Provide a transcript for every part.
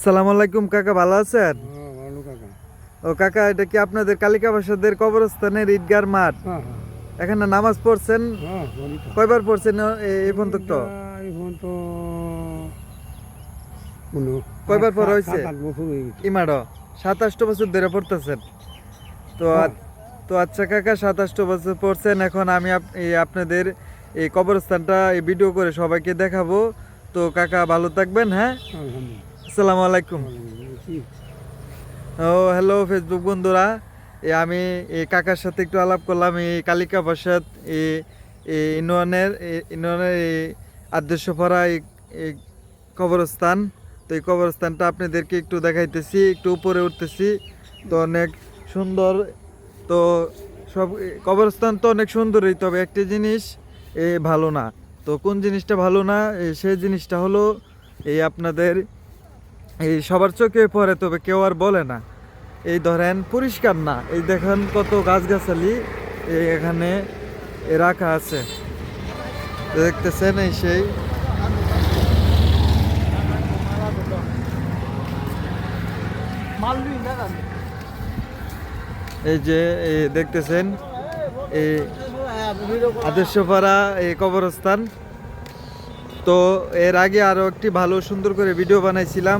সালামু আলাইকুম কাকা, ভালো আছেন? ভালো কাকা। ও কাকা, এটা কি আপনাদের কালিকা বাসাদের কবরস্থানের ঈদগার মাঠ? হ্যাঁ হ্যাঁ এখানে নামাজ পড়ছেন? হ্যাঁ বলি তো। কয়বার পড়ছেন এই পর্যন্ত? এখন তো কোনো কয়বার পর হয়েছে? 7-8 বছর হয়ে গেছে। ইমাডো 27 বছর ধরে পড়তেছেন তো হ্যাঁ। তো আচ্ছা কাকা, 27 বছর পড়ছেন। এখন আমি আপনাদের এই কবরস্থানটা এই ভিডিও করে সবাইকে দেখাবো। তো কাকা ভালো থাকবেন, হ্যাঁ? আলহামদুলিল্লাহ। আসসালামু আলাইকুম। কি? ও হ্যালো ফেসবুক বন্ধুরা, আমি এই কাকার সাথে একটু আলাপ করলাম এই কালিকা প্রসাদ ইউনিয়নের এই আদর্শপাড়া এই কবরস্থান। তো এই কবরস্থানটা আপনাদেরকে একটু দেখাইতেছি, একটু উপরে উঠতেছি। তো অনেক সুন্দর। তো সব কবরস্থান তো অনেক সুন্দরই, তবে একটা জিনিস ভালো না। তো কোন জিনিসটা ভালো না? সেই জিনিসটা হলো এই আপনাদের এই সবার চোখে পড়ে, তবে কেউ আর বলে না। এই ধরেন পরিষ্কার না, এই দেখেন কত গাছগাছালি এখানে রাখা আছে, দেখতেছেন। এই সেই এই যে দেখতেছেন এই আদর্শপাড়া এই কবরস্থান। তো এর আগে আরও একটি ভালো সুন্দর করে ভিডিও বানাইছিলাম,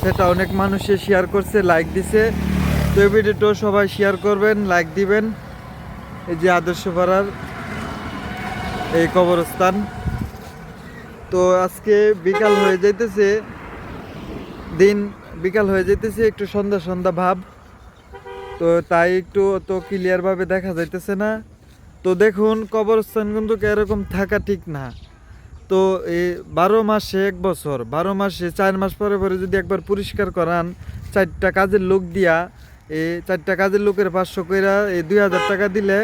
সেটা অনেক মানুষে শেয়ার করছে, লাইক দিছে। তো এই ভিডিওটাও সবাই শেয়ার করবেন, লাইক দিবেন। এই যে আদর্শপাড়ার এই কবরস্থান। তো আজকে বিকাল হয়ে যাইতেছে, বিকাল হয়ে যাইতেছে, একটু সন্ধ্যা সন্ধ্যা ভাব। তো তাই একটু তো ক্লিয়ারভাবে দেখা যাইতেছে না। তো দেখুন, কবরস্থান কিন্তু এরকম থাকা ঠিক না। তো এই 12 মাসে 1 বছর, 12 মাসে 4 মাস পরে পরে যদি একবার পরিষ্কার করান, 4টা কাজের লোক দিয়া, এই 4টা কাজের লোকের 500 কইরা এই 2000 টাকা দিলে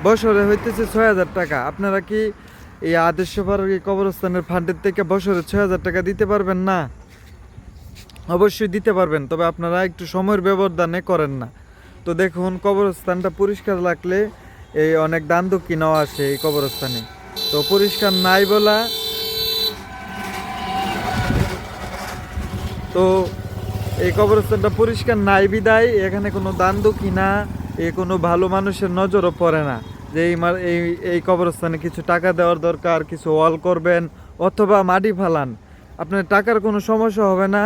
বছরে হইতেছে 6000 টাকা। আপনারা কি এই আদর্শপাড়ার এই কবরস্থানের ফান্ডের থেকে বছরে 6000 টাকা দিতে পারবেন না? অবশ্যই দিতে পারবেন, তবে আপনারা একটু সময়ের ব্যবধানে করেন না। তো দেখুন, কবরস্থানটা পরিষ্কার রাখলে এই অনেক দান দক্ষিণাও আসে এই কবরস্থানে। তো পরিষ্কার নাই বলা, তো এই কবরস্থানটা পরিষ্কার নাই বিদায় এখানে কোনো দান দক্ষিণা কোনো ভালো মানুষের নজরও পড়ে না যে এই কবরস্থানে কিছু টাকা দেওয়ার দরকার, কিছু ওয়াল করবেন অথবা মাটি ফালান। আপনার টাকার কোনো সমস্যা হবে না,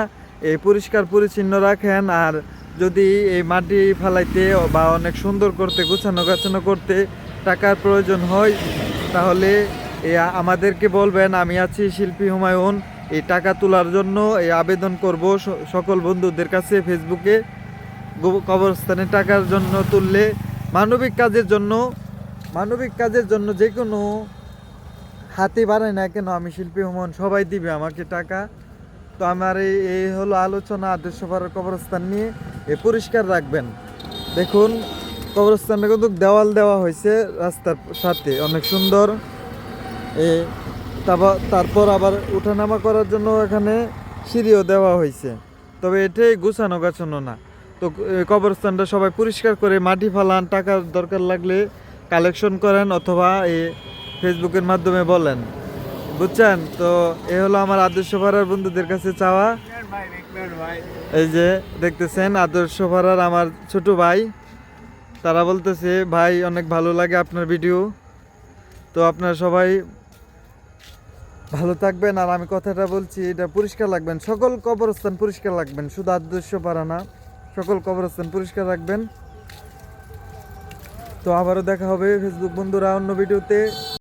এই পরিষ্কার পরিচ্ছন্ন রাখেন। আর যদি এই মাটি ফালাইতে বা অনেক সুন্দর করতে, গুছানো গাছানো করতে টাকার প্রয়োজন হয়, তাহলে আমাদেরকে বলবেন। আমি আছি শিল্পী হুমায়ুন, এই টাকা তোলার জন্য এই আবেদন করব সকল বন্ধুদের কাছে ফেসবুকে। কবরস্থানে টাকার জন্য তুললে মানবিক কাজের জন্য যে কোনো হাতে বাড়ায় না কেন, আমি শিল্পী হুমায়ুন, সবাই দিবে আমাকে টাকা। তো আমার এই হলো আলোচনা আদর্শপাড়ার কবরস্থান নিয়ে। পরিষ্কার রাখবেন। দেখুন, কবরস্থানে কিন্তু দেওয়াল দেওয়া হয়েছে রাস্তার সাথে, অনেক সুন্দর। তারপর আবার উঠানামা করার জন্য এখানে সিঁড়িও দেওয়া হয়েছে, তবে এটাই গুছানো গাছানো না। তো কবরস্থানটা সবাই পরিষ্কার করে মাটি ফালান, টাকার দরকার লাগলে কালেকশন করেন অথবা এই ফেসবুকের মাধ্যমে বলেন, বুঝছেন? তো এ হলো আমার আদর্শপাড়ার বন্ধুদের কাছে চাওয়া। এই যে দেখতেছেন আদর্শপাড়ার আমার ছোট ভাই, তারা বলতেছে ভাই অনেক ভালো লাগে আপনার ভিডিও। তো আপনারা সবাই ভালো থাকবেন। আর আমি কথাটা বলছি, এটা পরিষ্কার রাখবেন, সকল কবরস্থান পরিষ্কার রাখবেন, শুধু আদর্শপাড়া না, সকল কবরস্থান পরিষ্কার রাখবেন। তো আবারও দেখা হবে ফেসবুক বন্ধুরা অন্য ভিডিওতে।